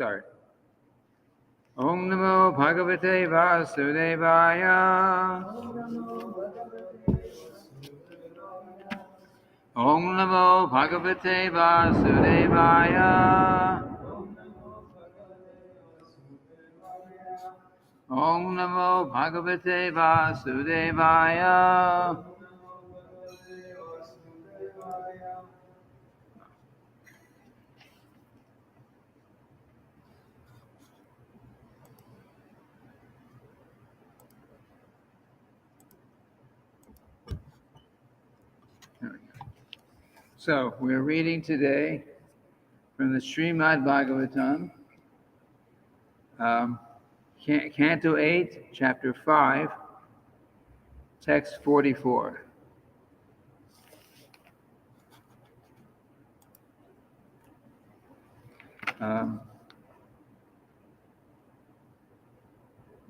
start. Om Namo Bhagavate Vasudevaya. Om Namo Bhagavate Vasudevaya. Om Namo Bhagavate Vasudevaya. So we're reading today from the Srimad-bhagavatam, Canto 8, Chapter 5, Text 44.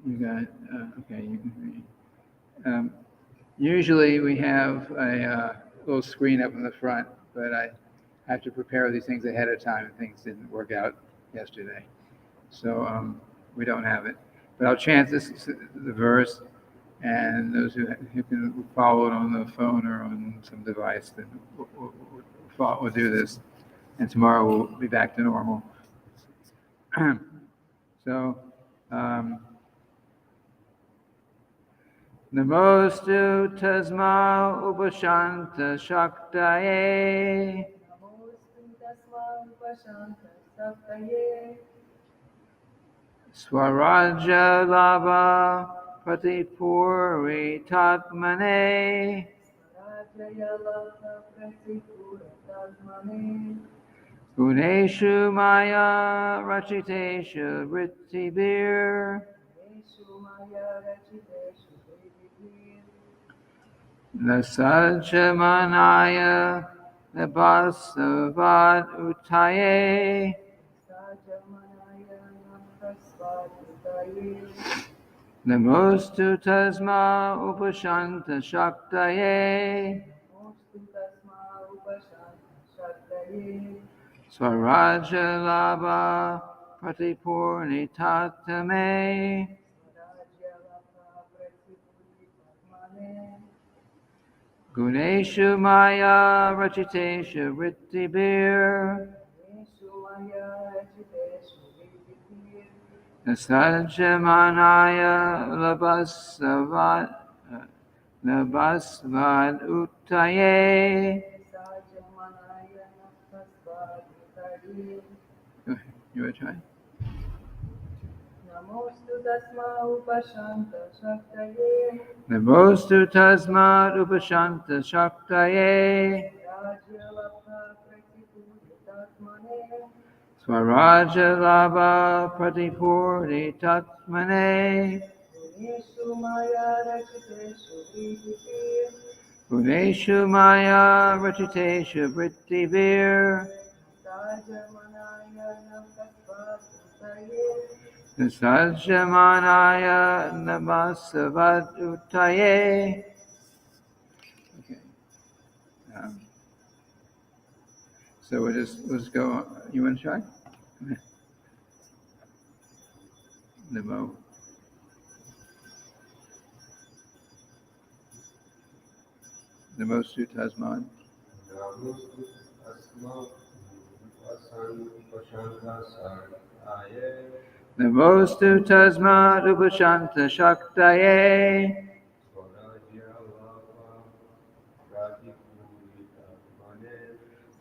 You got okay. You can read. Usually we have a little screen up in the front, but I have to prepare these things ahead of time, and things didn't work out yesterday, so we don't have it. But I'll chant the verse, and those who can follow it on the phone or on some device, then we'll do this, and tomorrow we'll be back to normal. So. Namostu tasma upashanta shaktaye. Swaraja lava pratipuri tatmane. Guneshu maya rachiteshu vrittibir. Nasajamanaya nabasavad utaye. Namostu tasma upashanta shaktaye. Swaraja lava pratipurni tatame. Guneshu maya rachiteshu vrittibir. Nasajamanaya labasvad utaye. You want to try? Namostu tasma upashanta shaktaye. Swaraja lava pratipurni tatmane. Guneshu maya rachiteshu vrittibir. Nasajamanaya nabasavad utaye. Okay. So we'll just go on. You want to try? Namo. Namostu tasman. Namostu tasma upashanta shaktaye.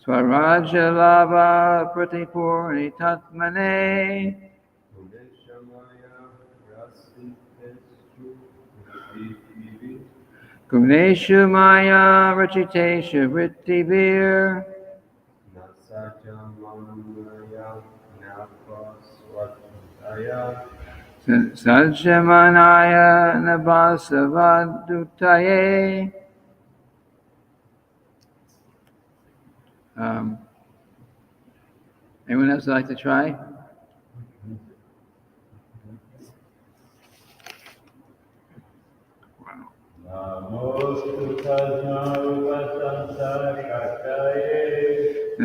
Swaraja lava pratipurni tatmane. Guneshu maya rachiteshu vrittibir. Sajamanaya nabasavad utaye. Anyone else like to try?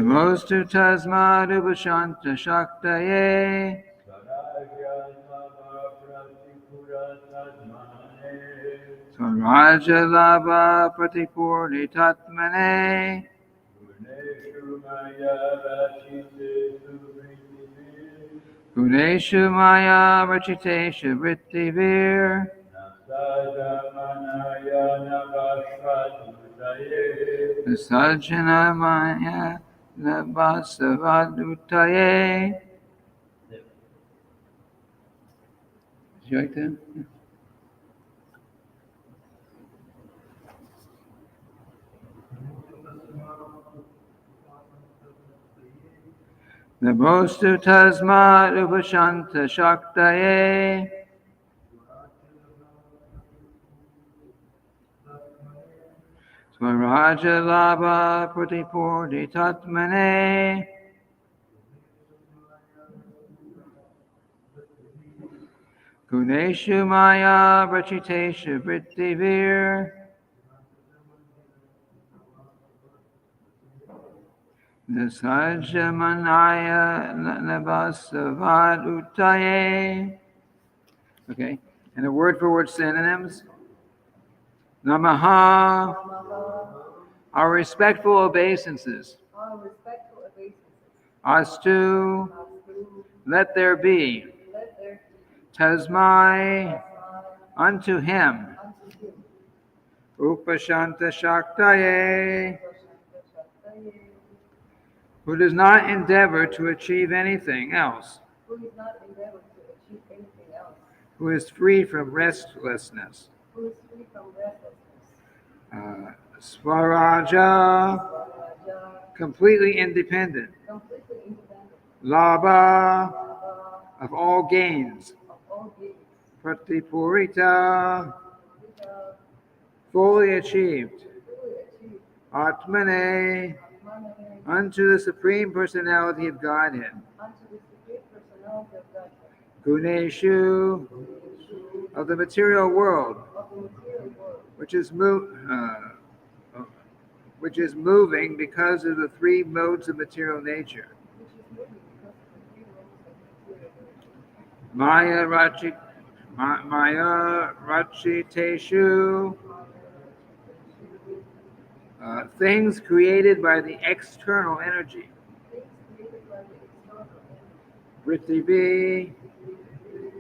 Namostu tasmad upashanta shaktaye. Swaraja lava pratipurni tatmane. Guneshu maya rachiteshu vrittivir. Sajjana maya nabhasavadutaye. Did you like that? Namostu tasmat upashanta shaktaye. Swaraja lava pratipurni tatmane. Guneshu maya rachiteshu vrittivir. Nisajjamanaya nabhasavadutaye. Okay, and the word for word synonyms. Namaha, our respectful obeisances. Astu, let there be. Tasmai, unto him. Upashanta shaktaye, who does not endeavor to achieve anything else. Who is free from restlessness. Swaraja, completely independent. Labha, of all gains. Pratipurita, fully achieved. Atmane, unto the Supreme Personality of Godhead. Guneshu, of the material world, which is moving because of the three modes of material nature. Maya rachiteshu, things created by the external energy. Vrittivi,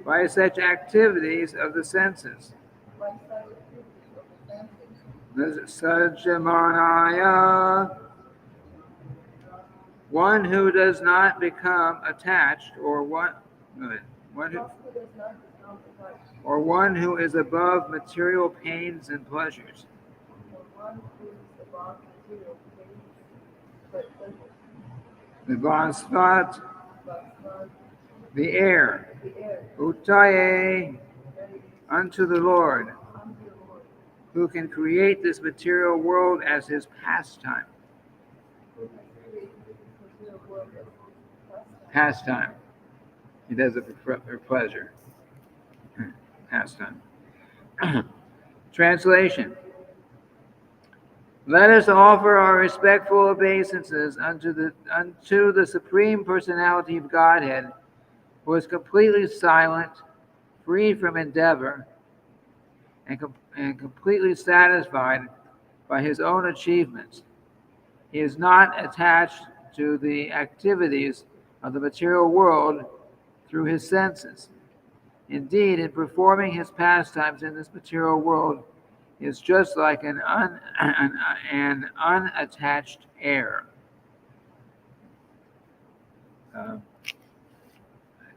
by such activities of the senses. Sajjamanaya, one who does not become attached, or one who is above material pains and pleasures. The Vasvat, the air. Utaye, unto the Lord, who can create this material world as his pastime. Pastime. He does it for pleasure. Pastime. Translation. Let us offer our respectful obeisances unto the Supreme Personality of Godhead, who is completely silent, free from endeavor, and completely satisfied by his own achievements. He is not attached to the activities of the material world through his senses. Indeed, in performing his pastimes in this material world, he is just like an unattached air. I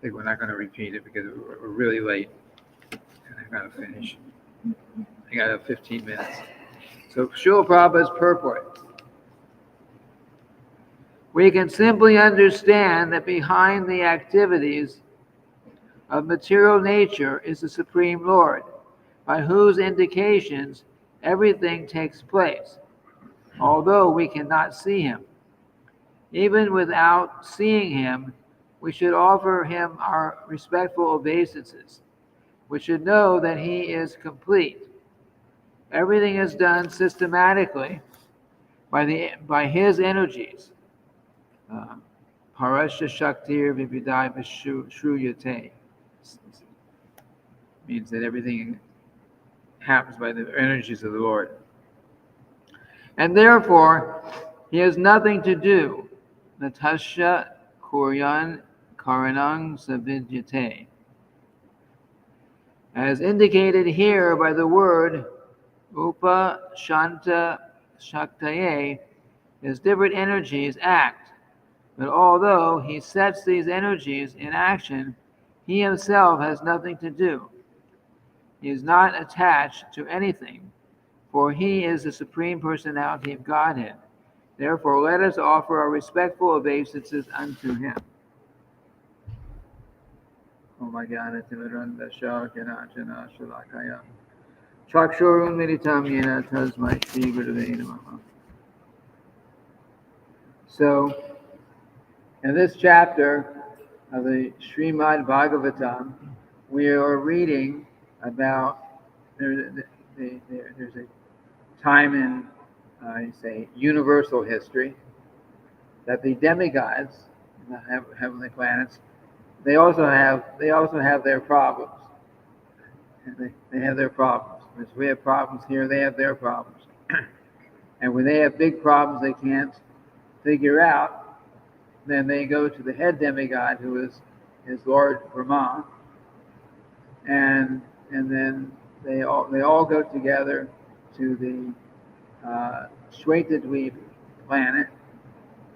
think we're not going to repeat it because we're really late, and I've got to finish. I got 15 minutes. So, Srila Prabhupada's purport. We can simply understand that behind the activities of material nature is the Supreme Lord, by whose indications everything takes place, although we cannot see him. Even without seeing him, we should offer him our respectful obeisances. We should know that he is complete. Everything is done systematically by his energies. Parasya Shaktir Vividai Shruyate. Means that everything happens by the energies of the Lord. And therefore, he has nothing to do. Natasha Kuryan Karanang Savidyate. As indicated here by the word Upa Shanta Shaktaye, his different energies act. But although he sets these energies in action, he himself has nothing to do. He is not attached to anything, for he is the Supreme Personality of Godhead. Therefore, let us offer our respectful obeisances unto him. Oh my God, Chakshurun Militam Yena Tasmai Shri Gurave Namaha. So, in this chapter of the Srimad-bhagavatam, we are reading about there's a time in universal history that the demigods, the heavenly planets, they also have their problems. They have their problems. As we have problems here, they have their problems. And when they have big problems they can't figure out, then they go to the head demigod, who is Lord Brahma, and then they all go together to the Shwetadweep planet,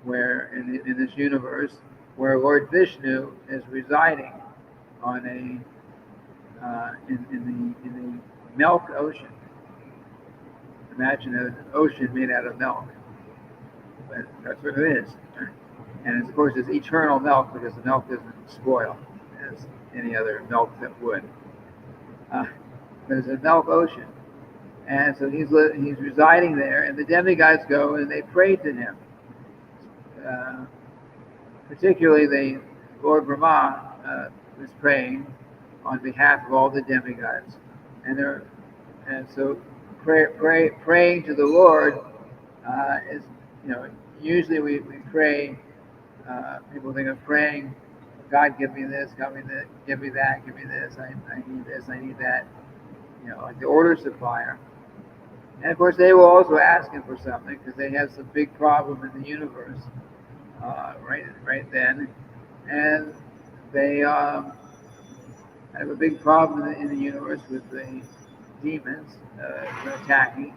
where in this universe, where Lord Vishnu is residing on in the milk ocean. Imagine an ocean made out of milk, but that's what it is. And of course, it's eternal milk because the milk doesn't spoil as any other milk that would. But it's a milk ocean, and so he's residing there, and the demigods go and they pray to him. Particularly, Lord Brahma was praying on behalf of all the demigods, and so praying to the Lord is, usually we pray. People think of praying, God, give me this, give me that, give me this. I need this, I need that. Like the order supplier. And of course, they will also ask him for something because they have some big problem in the universe right then, and they have a big problem in the universe with the demons attacking.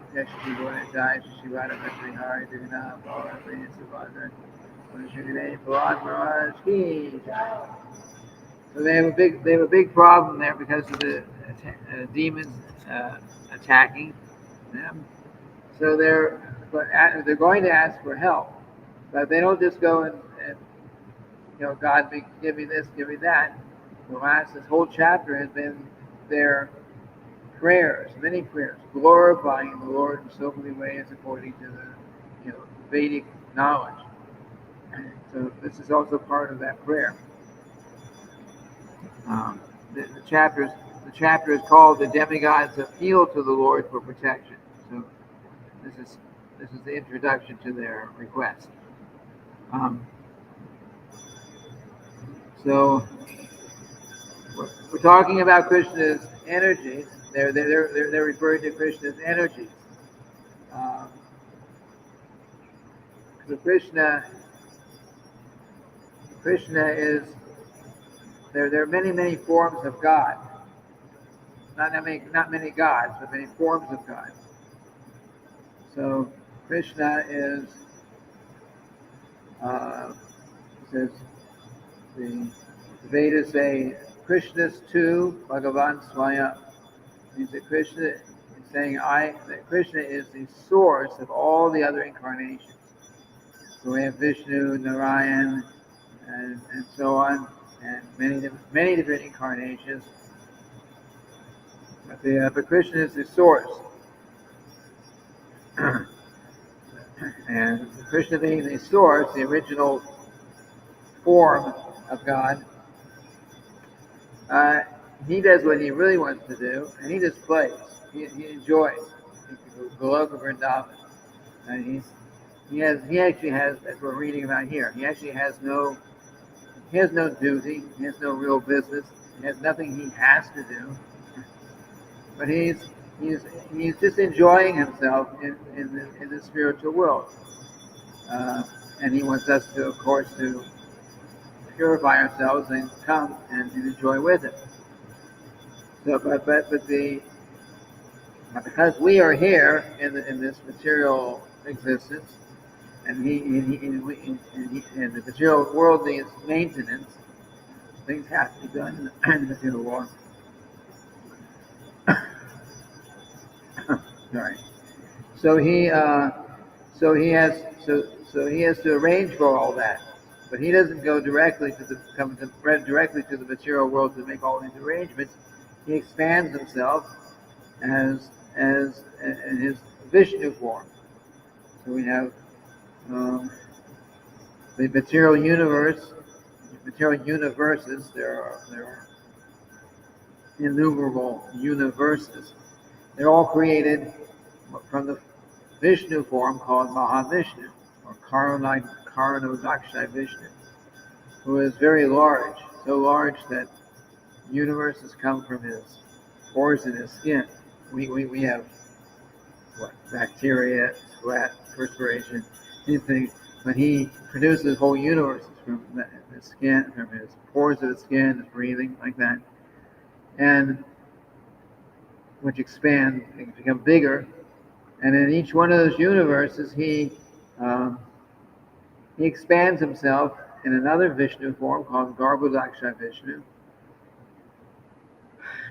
So they have a big problem there because of the demons attacking them. So they're going to ask for help, but they don't just go and God, give me this, give me that. This whole chapter has been their prayers, many prayers, glorifying the Lord in so many ways according to the Vedic knowledge. And so this is also part of that prayer. The chapter is called "The Demigods Appeal to the Lord for Protection." So this is the introduction to their request. So we're talking about Krishna's energies. They're referring to Krishna's energies. So Krishna is there are many forms of God. Not many gods, but many forms of God. So Krishna is says the Vedas say Krishna's tu Bhagavan Swaya. Means that Krishna is saying that Krishna is the source of all the other incarnations. So we have Vishnu, Narayan, and so on, and many different incarnations. But Krishna is the source. And Krishna being the source, the original form of God, he does what he really wants to do, and he just plays. He enjoys. He can go Vrindavan, and He actually has, as we're reading about here, he actually has no duty, he has no real business, he has nothing he has to do, but he's he's just enjoying himself in the spiritual world, and he wants us to, of course, to purify ourselves and come and enjoy with him. So, because we are here in this material existence, and the material world needs maintenance. Things have to be done in the material world. Sorry. So he has to arrange for all that, but he doesn't go directly to the material world to make all these arrangements. He expands himself as in his Vishnu form. So we have the material universe, material universes. There are innumerable universes. They're all created from the Vishnu form called Mahavishnu, or Karanodakshai Vishnu, who is very large, so large that universes come from his pores in his skin. We have bacteria, sweat, perspiration, anything, but he produces whole universes from the skin, from his pores of the skin, his breathing, like that, and which expand and become bigger. And in each one of those universes, he expands himself in another Vishnu form called Garbhodaksha Vishnu.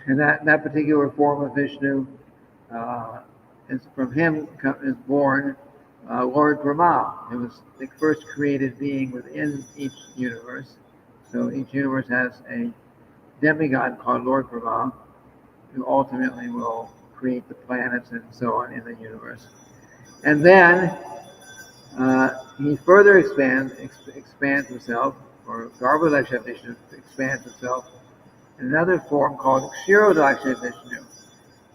And that particular form of Vishnu, is from him is born Lord Brahma. It was the first created being within each universe. So each universe has a demigod called Lord Brahma, who ultimately will create the planets and so on in the universe. And then he further expands himself, or Garbhodaksha Vishnu expands himself in another form called Kshirodaksha Vishnu.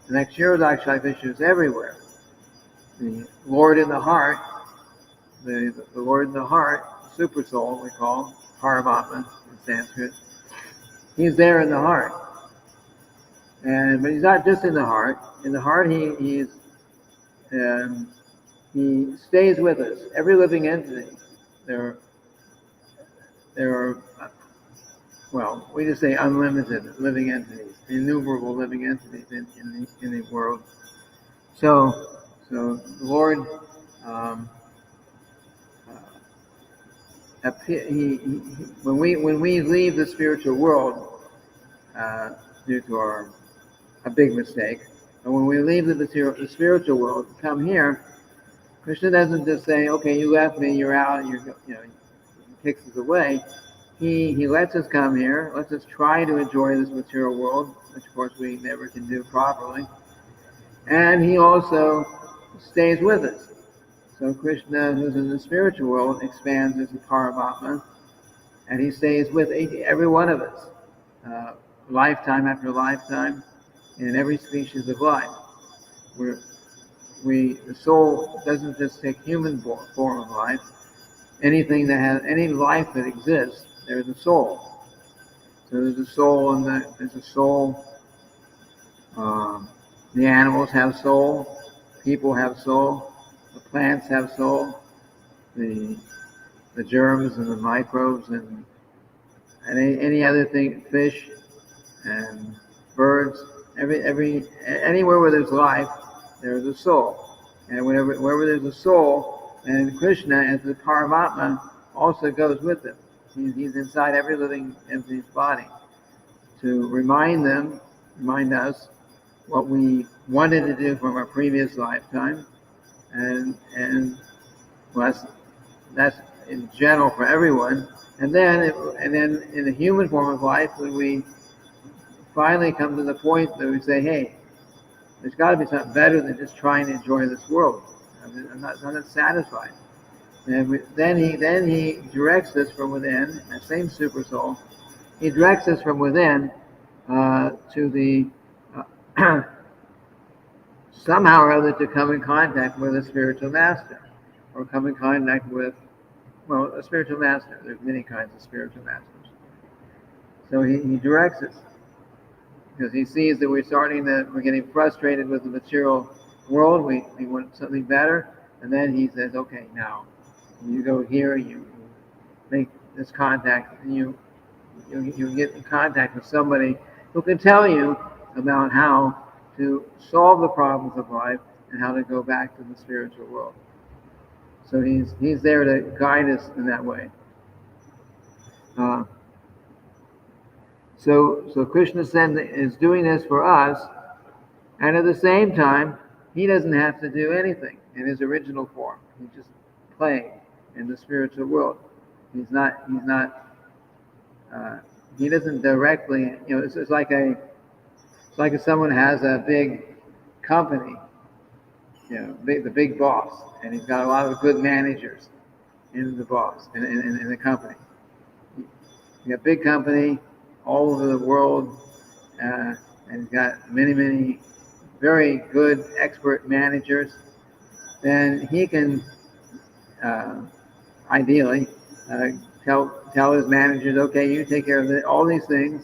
And that Kshirodaksha Vishnu is everywhere. The Lord in the heart, the Lord in the heart, Super Soul we call Paramatma in Sanskrit. He's there in the heart. But he's not just in the heart. In the heart, he stays with us. Every living entity. There are, well, we just say unlimited living entities, innumerable living entities in the world. So the Lord, when we leave the spiritual world, due to a big mistake, and when we leave the spiritual world, come here, Krishna doesn't just say, "Okay, you left me, you're out," he takes us away. He lets us come here, lets us try to enjoy this material world, which of course we never can do properly. And he also stays with us. So Krishna, who's in the spiritual world, expands as a Paramatma, and he stays with every one of us, lifetime after lifetime, in every species of life. The soul doesn't just take human form of life. Anything that has any life that exists, there's a soul. So there's a soul, there's a soul. The animals have soul. People have soul. The plants have soul. The germs and the microbes and any other thing, fish and birds. Anywhere where there's life, there's a soul. And wherever there's a soul, and Krishna, as the Paramatma, also goes with them. He's inside every living entity's body to remind us what we wanted to do from our previous lifetime, and well, that's in general for everyone. And then in the human form of life, when we finally come to the point that we say, "Hey, there's got to be something better than just trying to enjoy this world. I'm not satisfied." And then he directs us from within, that same super soul. He directs us from within to the somehow or other to come in contact with a spiritual master, or come in contact with, well, a spiritual master. There's many kinds of spiritual masters. So he directs us because he sees that we're getting frustrated with the material world. We want something better. And then he says, okay, now you go here, you make this contact, and you get in contact with somebody who can tell you about how to solve the problems of life and how to go back to the spiritual world. So he's there to guide us in that way. So Krishna is doing this for us, and at the same time, he doesn't have to do anything in his original form. He's just playing in the spiritual world. He doesn't directly, it's like if someone has a big company, the big boss, and he's got a lot of good managers in the in the company. You got a big company all over the world, and he's got many very good expert managers. Then he can ideally tell his managers, okay, you take care of all these things,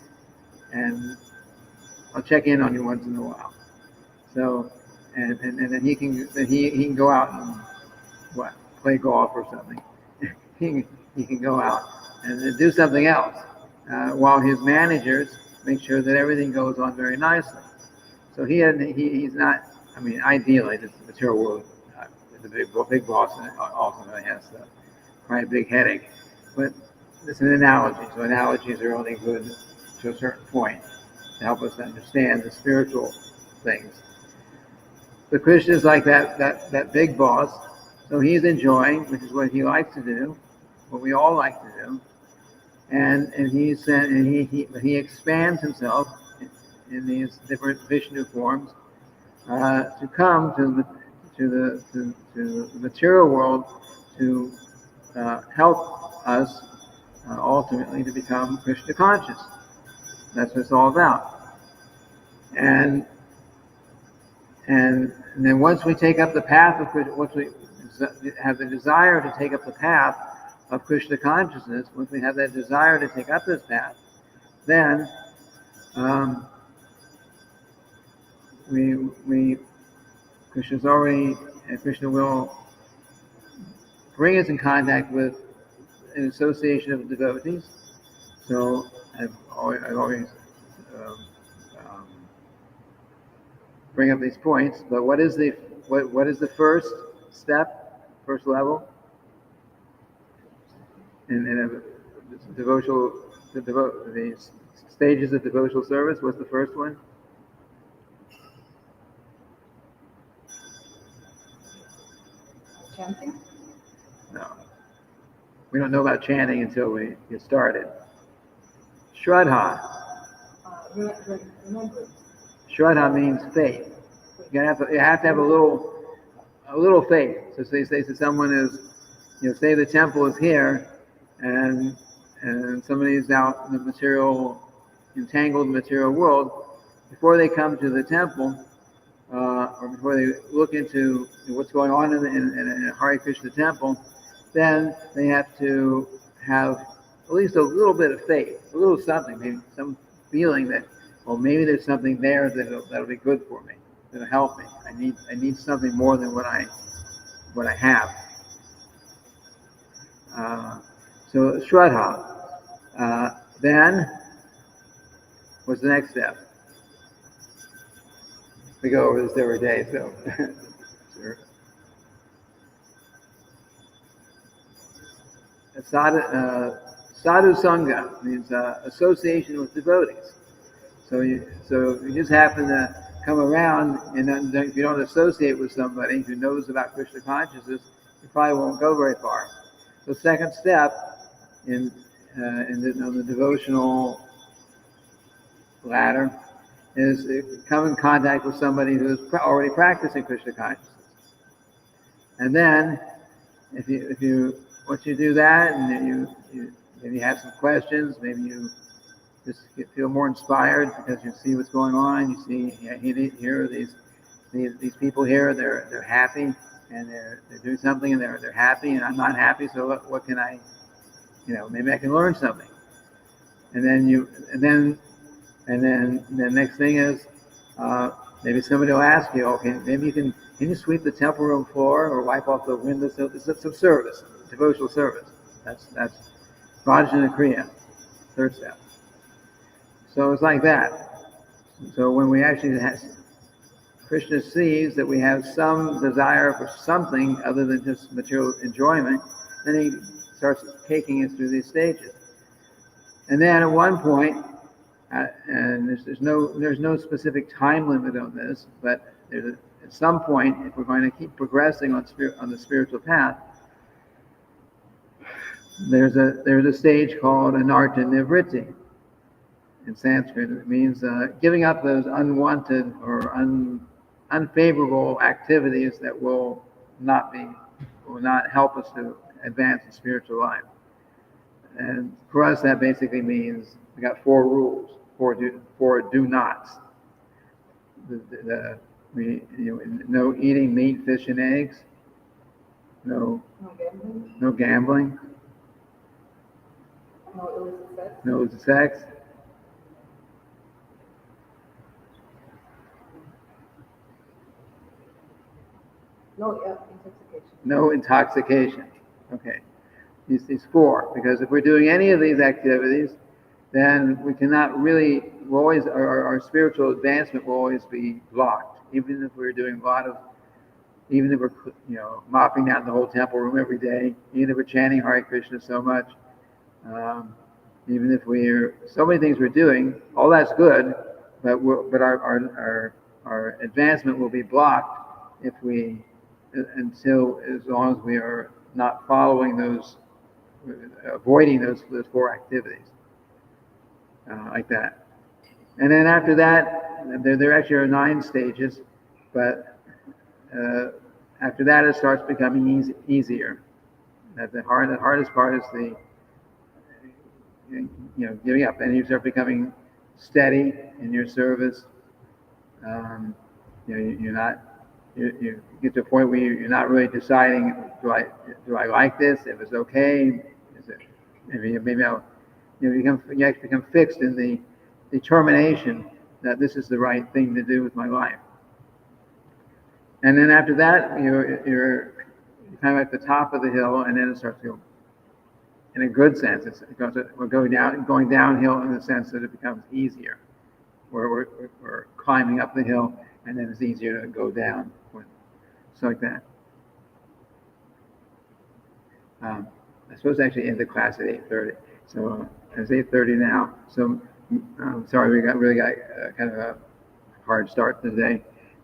and I'll check in on you once in a while. So, and then he can go out and play golf or something. he can go out and do something else while his managers make sure that everything goes on very nicely. So he's not. I mean, ideally, this material world, the big boss ultimately has quite a big headache. But it's an analogy. So analogies are only good to a certain point to help us understand the spiritual things. So Krishna is like that big boss. So he's enjoying, which is what he likes to do, what we all like to do, and he expands himself in these different Vishnu forms to come to the material world to help us ultimately to become Krishna conscious. That's what it's all about. And then once we take up the path of Krishna, once we have the desire to take up the path of Krishna consciousness, once we have that desire to take up this path, then Krishna will bring us in contact with an association of devotees. So I've always bring up these points. But what is the first step, first level in a devotional, the stages of devotional service? What's the first one? Chanting? No. We don't know about chanting until we get started. Shraddha. Remembrance. Shraddha means faith. You have to have a little faith. So say someone is, say the temple is here, and somebody is out in the entangled material world. Before they come to the temple, or before they look into what's going on in a Hare Krishna temple, then they have to have at least a little bit of faith, a little something, maybe some feeling that, well, maybe there's something there that'll be good for me, that'll help me. I need something more than what I have. So Shraddha. Then, what's the next step? We go over this every day, so. Sure. Sadhu Sangha means association with devotees. So you just happen to come around, and if you don't associate with somebody who knows about Krishna consciousness, you probably won't go very far. So second step on the devotional ladder is come in contact with somebody who's already practicing Krishna consciousness. And then, once you do that, and maybe you have some questions, maybe you just feel more inspired because you see what's going on. You see, here are these people here. They're happy. and they're doing something, and they're happy, and I'm not happy. So what can I, maybe I can learn something. And then the next thing is maybe somebody will ask you, okay, maybe can you sweep the temple room floor or wipe off the windows? So it's some service, devotional service. That's Prajna Kriya, third step. So it's like that. So when we actually Krishna sees that we have some desire for something other than just material enjoyment, then he starts taking us through these stages. And then at one point, and there's no specific time limit on this, but at some point, if we're going to keep progressing on the spiritual path, there's a stage called anartha nivritti. In Sanskrit, it means giving up those unwanted or unfavorable activities that will not help us to advance in spiritual life. And for us, that basically means we got 4 rules, four do nots. No eating meat, fish, and eggs. No gambling. No illicit sex. No intoxication. Okay. These 4, because if we're doing any of these activities, then we cannot really, our spiritual advancement will always be blocked. Even if we're doing even if we're, mopping down the whole temple room every day, even if we're chanting Hare Krishna so much, even if so many things we're doing, all that's good, but our advancement will be blocked as long as we are not following avoiding those 4 activities, like that. And then after that, there actually are 9 stages, but after that it starts becoming easier. The hardest part is giving up, and you start becoming steady in your service. You get to a point where you're not really deciding, do I like this? If it's okay, maybe I'll, you actually become fixed in the determination that this is the right thing to do with my life. And then after that, you're kind of at the top of the hill, and then it starts to go, in a good sense, we're going downhill in the sense that it becomes easier. We're climbing up the hill, and then it's easier to go down. So like that. I'm supposed to actually end the class at 8:30. So it's 8:30 now. So I'm sorry we really got kind of a hard start today.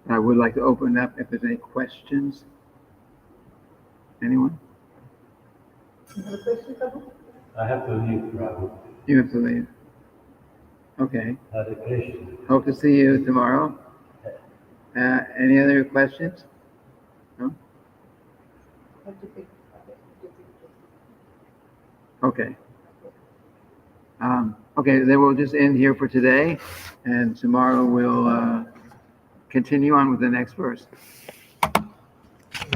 I would like to open up if there's any questions. Anyone? You have a question, Prabhu? I have to leave, Prabhu. You have to leave. Okay. Hare Krishna. Hope to see you tomorrow. Any other questions? No? Okay. Okay, then we'll just end here for today, and tomorrow we'll continue on with the next verse.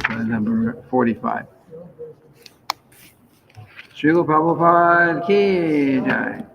Number 45. Srila Prabhupada ki jai.